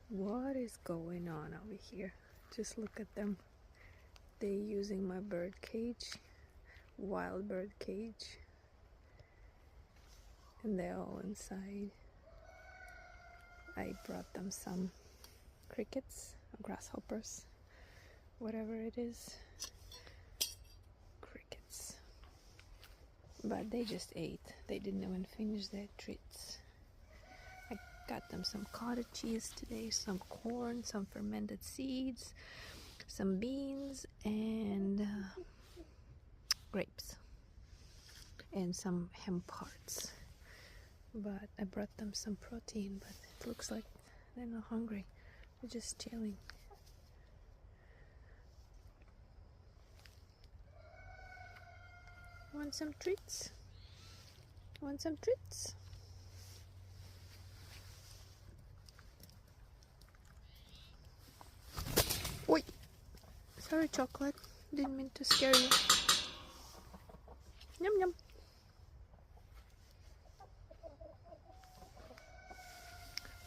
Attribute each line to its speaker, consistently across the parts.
Speaker 1: What is going on over here? Just look at them. They're using my bird cage, wild bird cage, and they're all inside. I brought them some crickets, grasshoppers, whatever it is. Crickets. But they just ate. They didn't even finish their treats. I got them some cottage cheese today, some corn, some fermented seeds, some beans, and grapes, and some hemp hearts. But I brought them some protein, but it looks like they're not hungry. They're just chilling. Want some treats? Want some treats? Oi! Sorry, chocolate. Didn't mean to scare you. Yum yum.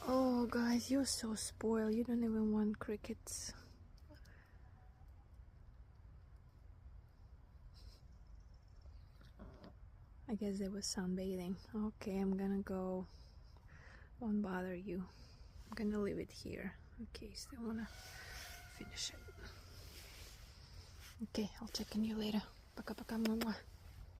Speaker 1: Oh, guys, you're so spoiled. You don't even want crickets. I guess they were sunbathing. Okay, I'm gonna go. Won't bother you. I'm gonna leave it here in case they wanna finish it. Okay, I'll check on you later. Пока-пока, мама.